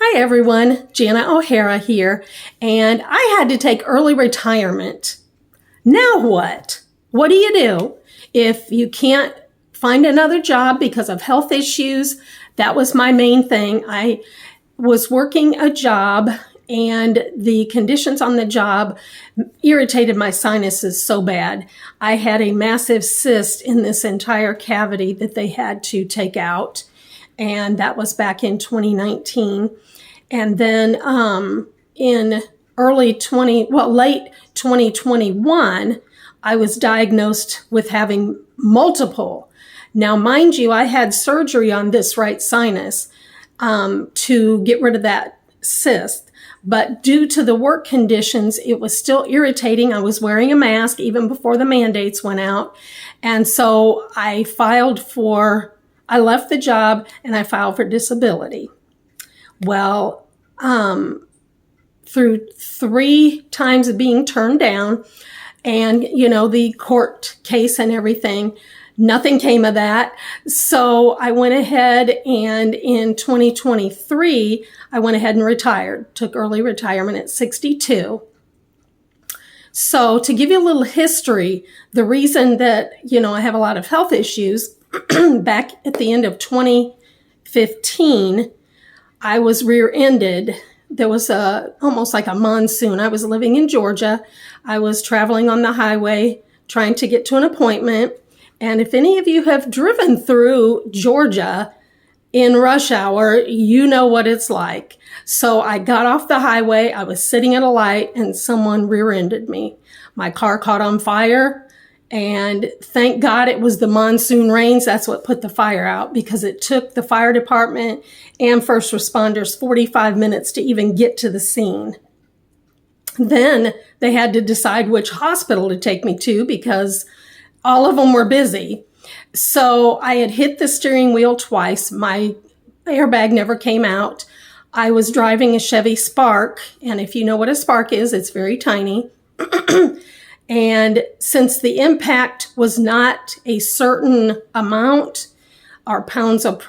Hi everyone, Jana O'Hara here, and I had to take early retirement. Now what? What do you do if you can't find another job because of health issues? That was my main thing. I was working a job and the conditions on the job irritated my sinuses so bad. I had a massive cyst in this entire cavity that they had to take out, and that was back in 2019. And then in late 2021, I was diagnosed with having multiple. Now, mind you, I had surgery on this right sinus to get rid of that cyst. But due to the work conditions, it was still irritating. I was wearing a mask even before the mandates went out. And so I left the job and I filed for disability. Well, through 3 times of being turned down and, the court case and everything, nothing came of that. So I went ahead and in 2023, I went ahead and retired, took early retirement at 62. So to give you a little history, the reason that, I have a lot of health issues, back at the end of 2015, I was rear-ended. There was almost like a monsoon. I was living in Georgia. I was traveling on the highway, trying to get to an appointment. And if any of you have driven through Georgia in rush hour, you know what it's like. So I got off the highway. I was sitting at a light and someone rear-ended me. My car caught on fire. And thank God it was the monsoon rains. That's what put the fire out, because it took the fire department and first responders 45 minutes to even get to the scene. Then they had to decide which hospital to take me to because all of them were busy. So I had hit the steering wheel twice. My airbag never came out. I was driving a Chevy Spark. And if you know what a Spark is, it's very tiny. And since the impact was not a certain amount or pounds of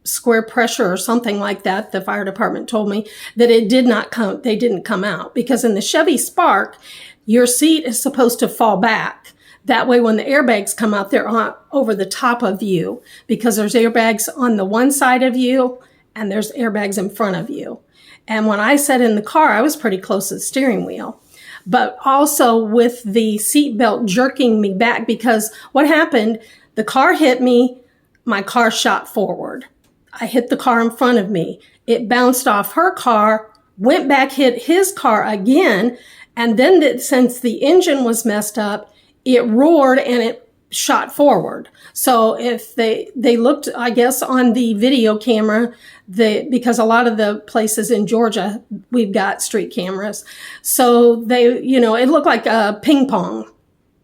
square pressure or something like that, the fire department told me that they didn't come out, because in the Chevy Spark, your seat is supposed to fall back. That way, when the airbags come out, they're over the top of you, because there's airbags on the one side of you and there's airbags in front of you. And when I sat in the car, I was pretty close to the steering wheel. But also with the seatbelt jerking me back, because what happened, the car hit me, my car shot forward. I hit the car in front of me. It bounced off her car, went back, hit his car again, and then since the engine was messed up, it roared and it shot forward. So if they looked, I guess, on the video camera, because a lot of the places in Georgia, we've got street cameras. So it looked like a ping pong,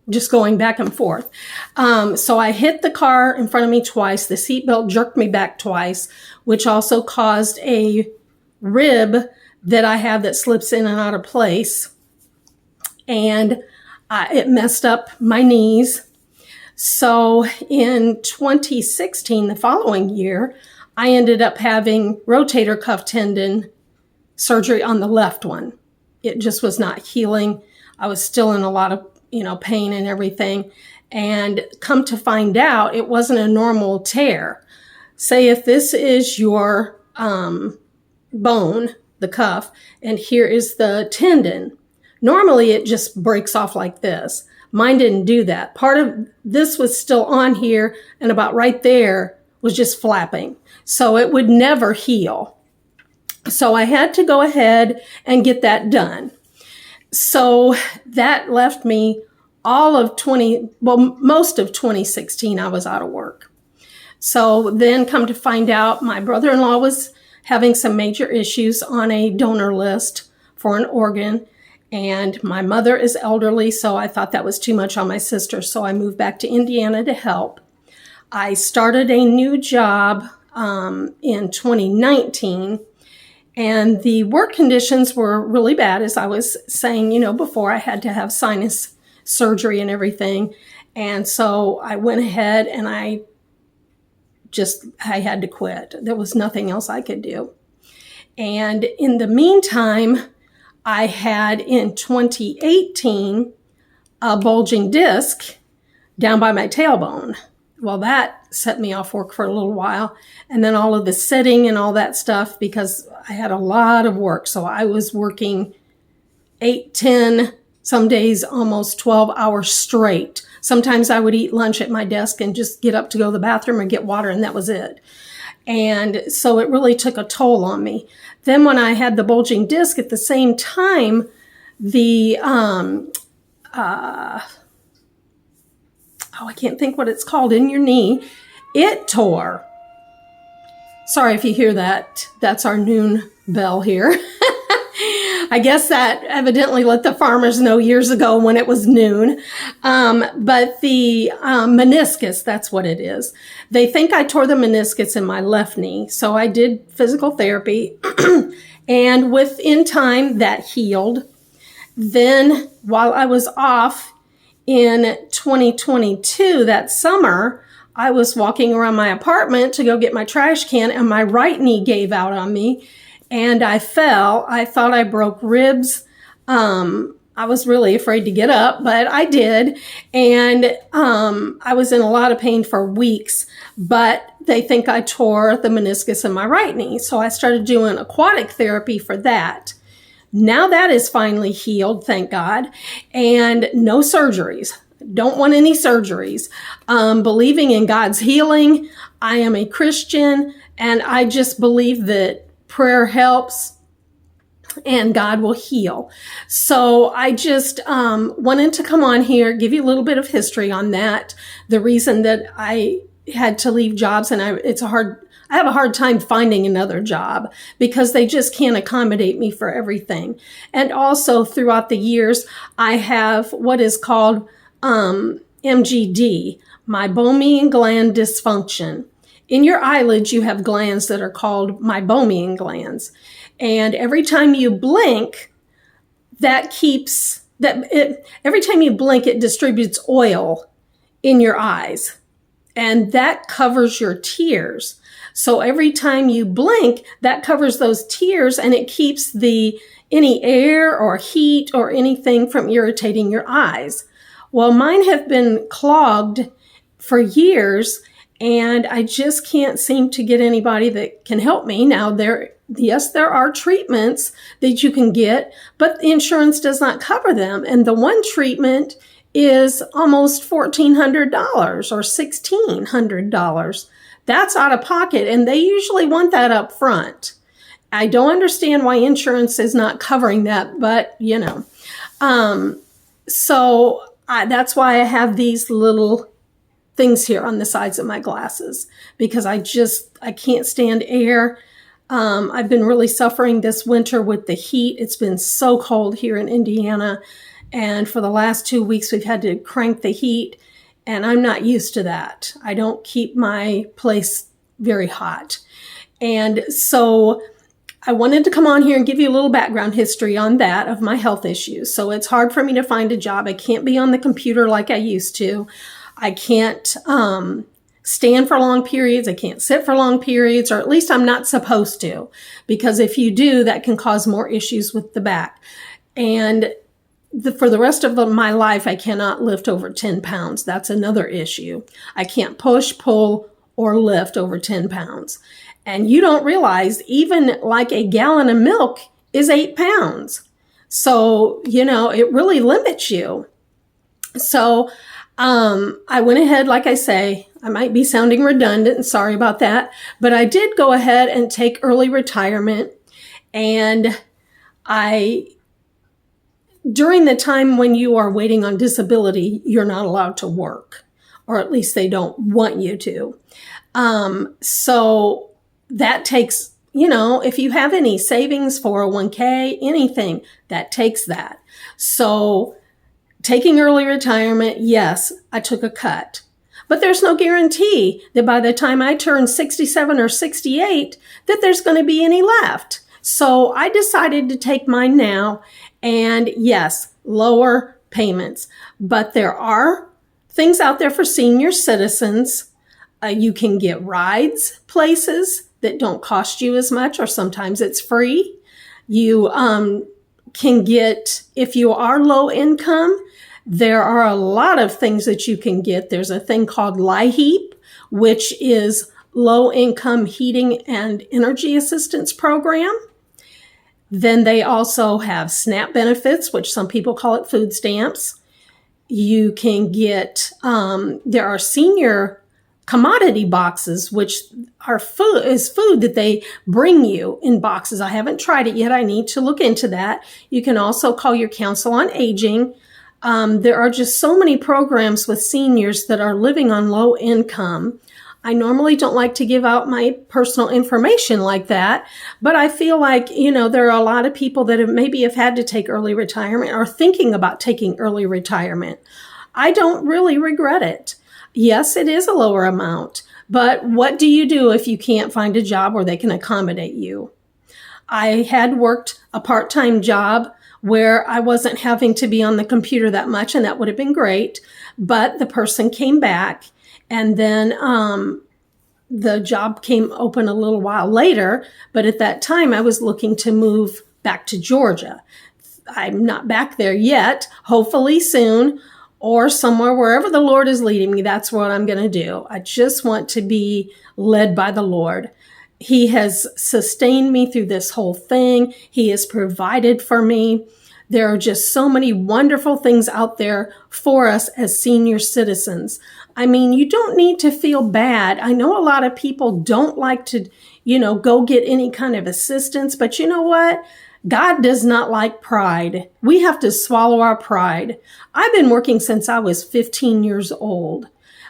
just going back and forth. So I hit the car in front of me twice. The seatbelt jerked me back twice, which also caused a rib that I have that slips in and out of place. And it messed up my knees. So in 2016, the following year, I ended up having rotator cuff tendon surgery on the left one. It just was not healing. I was still in a lot of, pain and everything. And come to find out, it wasn't a normal tear. Say if this is your bone, the cuff, and here is the tendon. Normally it just breaks off like this. Mine didn't do that. Part of this was still on here, and about right there was just flapping. So it would never heal. So I had to go ahead and get that done. So that left me most of 2016, I was out of work. So then come to find out, my brother-in-law was having some major issues on a donor list for an organ. And my mother is elderly, so I thought that was too much on my sister. So I moved back to Indiana to help. I started a new job in 2019, and the work conditions were really bad. As I was saying, before, I had to have sinus surgery and everything. And so I went ahead and I had to quit. There was nothing else I could do. And in the meantime, I had in 2018 a bulging disc down by my tailbone. Well, that set me off work for a little while. And then all of the sitting and all that stuff, because I had a lot of work. So I was working 8, 10, some days almost 12 hours straight. Sometimes I would eat lunch at my desk and just get up to go to the bathroom and get water, and that was it. And so it really took a toll on me. Then when I had the bulging disc at the same time, the, I can't think what it's called, in your knee, it tore. Sorry if you hear that. That's our noon bell here. I guess that evidently let the farmers know years ago when it was noon. But the meniscus, that's what it is. They think I tore the meniscus in my left knee. So I did physical therapy. And within time, that healed. Then while I was off in 2022, that summer, I was walking around my apartment to go get my trash can, and my right knee gave out on me. And I fell. I thought I broke ribs. I was really afraid to get up, but I did. And I was in a lot of pain for weeks, but they think I tore the meniscus in my right knee. So I started doing aquatic therapy for that. Now that is finally healed, thank God, and no surgeries. Don't want any surgeries. Believing in God's healing. I am a Christian, and I just believe that prayer helps and God will heal. So I just wanted to come on here, give you a little bit of history on that. The reason that I had to leave jobs, and I have a hard time finding another job because they just can't accommodate me for everything. And also throughout the years, I have what is called MGD, meibomian gland dysfunction. In your eyelids, you have glands that are called meibomian glands. And every time you blink, every time you blink, it distributes oil in your eyes. And that covers your tears. So every time you blink, that covers those tears, and it keeps any air or heat or anything from irritating your eyes. Well, mine have been clogged for years, and I just can't seem to get anybody that can help me. Now, there are treatments that you can get, but the insurance does not cover them. And the one treatment is almost $1,400 or $1,600. That's out of pocket, and they usually want that up front. I don't understand why insurance is not covering that, but that's why I have these little things here on the sides of my glasses, because I can't stand air. I've been really suffering this winter with the heat. It's been so cold here in Indiana. And for the last 2 weeks, we've had to crank the heat. And I'm not used to that. I don't keep my place very hot. And so I wanted to come on here and give you a little background history on that, of my health issues. So it's hard for me to find a job. I can't be on the computer like I used to. I can't stand for long periods. I can't sit for long periods, or at least I'm not supposed to, because if you do, that can cause more issues with the back. And for the rest of my life, I cannot lift over 10 pounds. That's another issue. I can't push, pull, or lift over 10 pounds. And you don't realize even like a gallon of milk is 8 pounds. So, it really limits you. So I went ahead, like I say, I might be sounding redundant, and sorry about that, but I did go ahead and take early retirement. And during the time when you are waiting on disability, you're not allowed to work, or at least they don't want you to. So that takes, if you have any savings, 401k, anything, that takes that. So taking early retirement, yes, I took a cut. But there's no guarantee that by the time I turn 67 or 68, that there's going to be any left. So I decided to take mine now. And yes, lower payments. But there are things out there for senior citizens. You can get rides places that don't cost you as much, or sometimes it's free. You can get, if you are low income, there are a lot of things that you can get. There's a thing called LIHEAP, which is Low Income Heating and Energy Assistance Program. Then they also have SNAP benefits, which some people call it food stamps. You can get, there are senior commodity boxes, which are food that they bring you in boxes. I haven't tried it yet. I need to look into that. You can also call your council on aging. There are just so many programs with seniors that are living on low income. I normally don't like to give out my personal information like that, but I feel like, there are a lot of people that have had to take early retirement or thinking about taking early retirement. I don't really regret it. Yes, it is a lower amount, but what do you do if you can't find a job where they can accommodate you? I had worked a part-time job where I wasn't having to be on the computer that much, and that would have been great, but the person came back. And then the job came open a little while later, but at that time I was looking to move back to Georgia. I'm not back there yet, hopefully soon, or somewhere, wherever the Lord is leading me, that's what I'm going to do. I just want to be led by the Lord. He has sustained me through this whole thing. He has provided for me. There are just so many wonderful things out there for us as senior citizens. I mean, you don't need to feel bad. I know a lot of people don't like to, go get any kind of assistance, but you know what? God does not like pride. We have to swallow our pride. I've been working since I was 15 years old.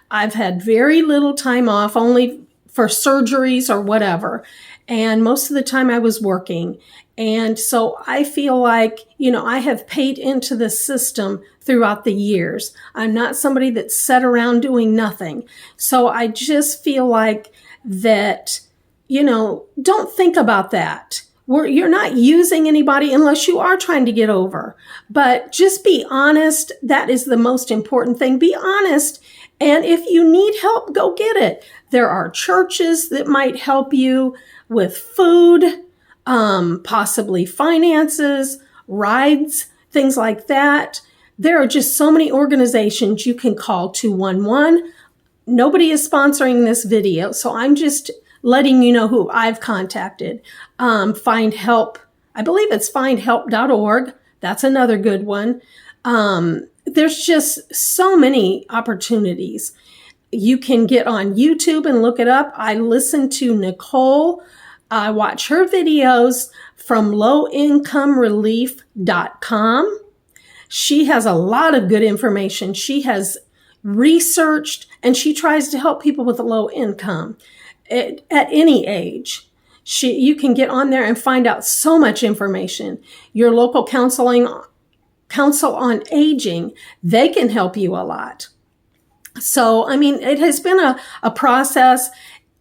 I've had very little time off, only for surgeries or whatever. And most of the time I was working. And so I feel like, I have paid into the system throughout the years. I'm not somebody that sat around doing nothing. So I just feel like that, don't think about that. You're not using anybody unless you are trying to get over. But just be honest. That is the most important thing. Be honest. And if you need help, go get it. There are churches that might help you with food, possibly finances, rides, things like that. There are just so many organizations you can call 211. Nobody is sponsoring this video, so I'm just letting you know who I've contacted. Find Help. I believe it's findhelp.org. That's another good one. There's just so many opportunities. You can get on YouTube and look it up. I listen to Nicole. I watch her videos from lowincomerelief.com. She has a lot of good information. She has researched and she tries to help people with a low income at any age. You can get on there and find out so much information. Your local council on aging, they can help you a lot. So, it has been a process.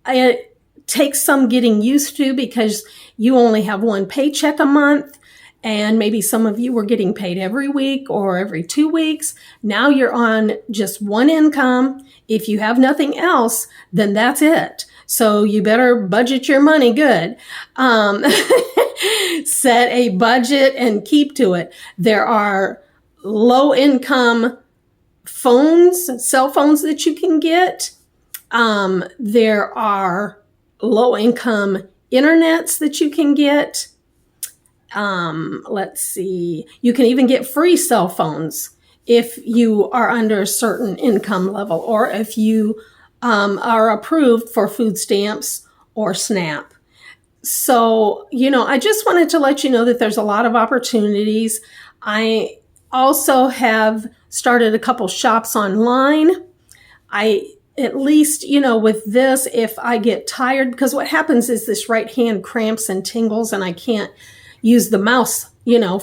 It takes some getting used to because you only have one paycheck a month, and maybe some of you were getting paid every week or every 2 weeks. Now you're on just one income. If you have nothing else, then that's it. So you better budget your money good. Set a budget and keep to it. There are low income cell phones that you can get. There are low income internets that you can get. Let's see. You can even get free cell phones if you are under a certain income level, or if you are approved for food stamps or SNAP. So, I just wanted to let you know that there's a lot of opportunities. I also have started a couple shops online. At least, with this, if I get tired, because what happens is this right hand cramps and tingles and I can't use the mouse,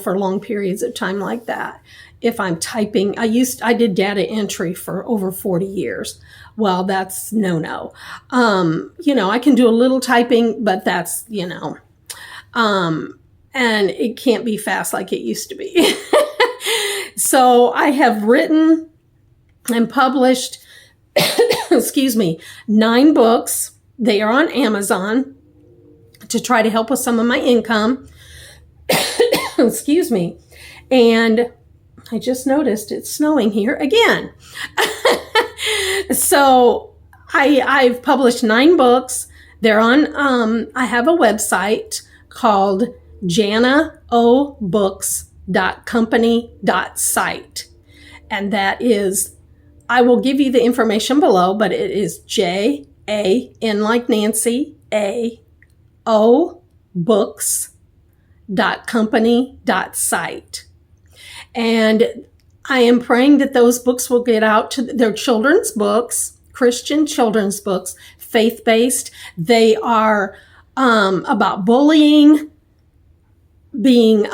for long periods of time like that. If I'm typing, I did data entry for over 40 years. Well, that's no. I can do a little typing, but that's, and it can't be fast like it used to be. So I have written and published 9 books. They are on Amazon. to try to help with some of my income. Excuse me. And I just noticed it's snowing here again. So I've published 9 books. They're on, I have a website called janao.creations.company.site. And that is, I will give you the information below, but it is JAN like Nancy, AO books.company.site. And I am praying that those books will get out to their children's books, Christian children's books, faith-based. They are about bullying, being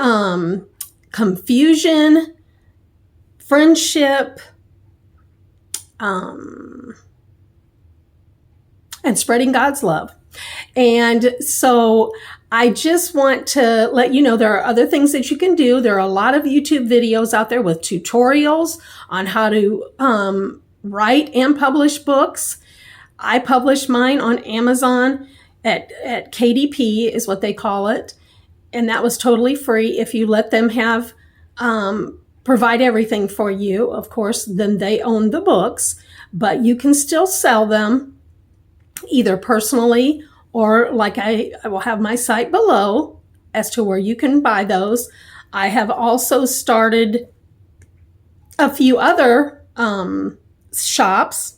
confusion, friendship, and spreading God's love. And so I just want to let you know there are other things that you can do. There are a lot of YouTube videos out there with tutorials on how to write and publish books. I published mine on Amazon at KDP is what they call it. And that was totally free. If you let them have, provide everything for you, of course, then they own the books, but you can still sell them either personally or like I will have my site below as to where you can buy those. I have also started a few other shops,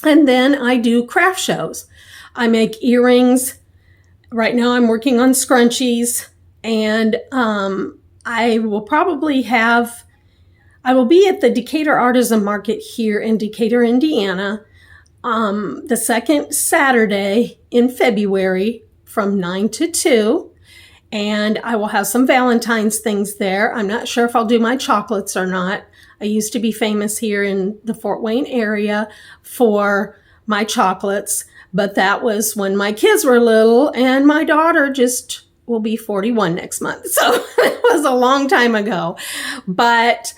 and then I do craft shows. I make earrings. Right now I'm working on scrunchies, and I will be at the Decatur Artisan Market here in Decatur, Indiana, the second Saturday in February from 9 to 2. And I will have some Valentine's things there. I'm not sure if I'll do my chocolates or not. I used to be famous here in the Fort Wayne area for my chocolates, but that was when my kids were little, and my daughter just will be 41 next month. So it was a long time ago. But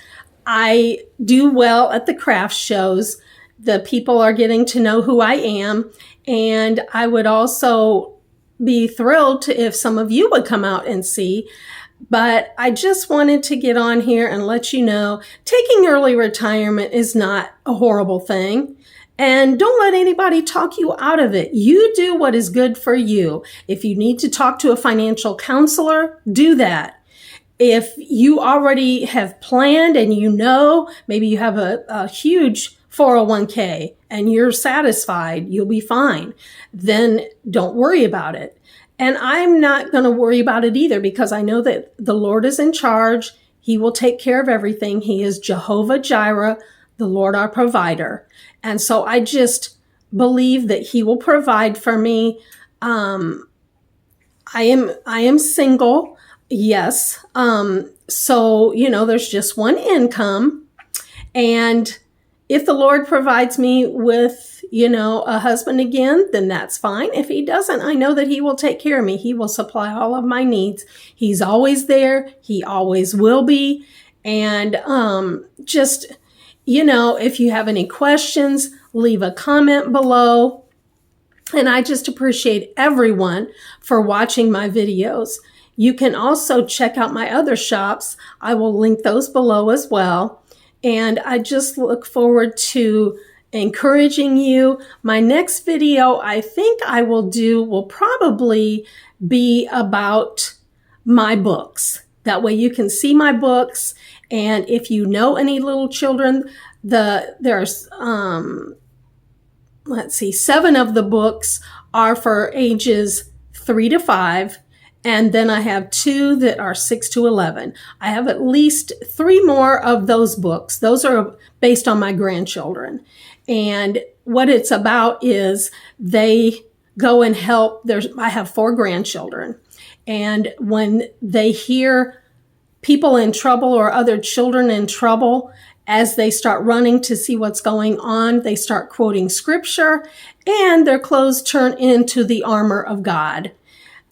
I do well at the craft shows. The people are getting to know who I am. And I would also be thrilled if some of you would come out and see. But I just wanted to get on here and let you know, taking early retirement is not a horrible thing. And don't let anybody talk you out of it. You do what is good for you. If you need to talk to a financial counselor, do that. If you already have planned and you know, maybe you have a huge 401k and you're satisfied, you'll be fine, then don't worry about it. And I'm not going to worry about it either, because I know that the Lord is in charge. He will take care of everything. He is Jehovah Jireh, the Lord our provider. And so I just believe that He will provide for me. I am single. Yes. So, there's just one income. And if the Lord provides me with, a husband again, then that's fine. If He doesn't, I know that He will take care of me. He will supply all of my needs. He's always there. He always will be. And if you have any questions, leave a comment below. And I just appreciate everyone for watching my videos. You can also check out my other shops. I will link those below as well. And I just look forward to encouraging you. My next video I think I will probably be about my books. That way you can see my books. And if you know any little children, there's 7 of the books are for ages 3 to 5. And then I have 2 that are 6 to 11. I have at least 3 more of those books. Those are based on my grandchildren. And what it's about is they go and help. I have 4 grandchildren. And when they hear people in trouble or other children in trouble, as they start running to see what's going on, they start quoting scripture, and their clothes turn into the armor of God.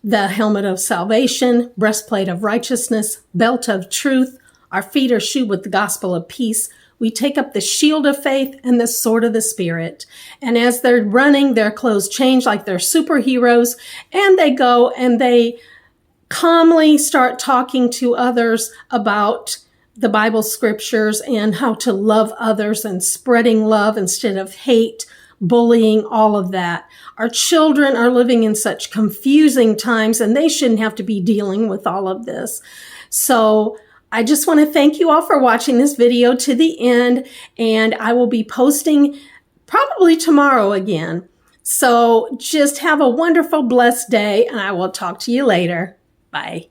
The helmet of salvation, breastplate of righteousness, belt of truth. Our feet are shod with the gospel of peace. we take up the shield of faith and the sword of the Spirit. And as they're running, their clothes change like they're superheroes, and they go and they calmly start talking to others about the Bible scriptures and how to love others and spreading love instead of hate, bullying, all of that. Our children are living in such confusing times, and they shouldn't have to be dealing with all of this. So I just want to thank you all for watching this video to the end, and I will be posting probably tomorrow again. So just have a wonderful, blessed day, and I will talk to you later. Bye.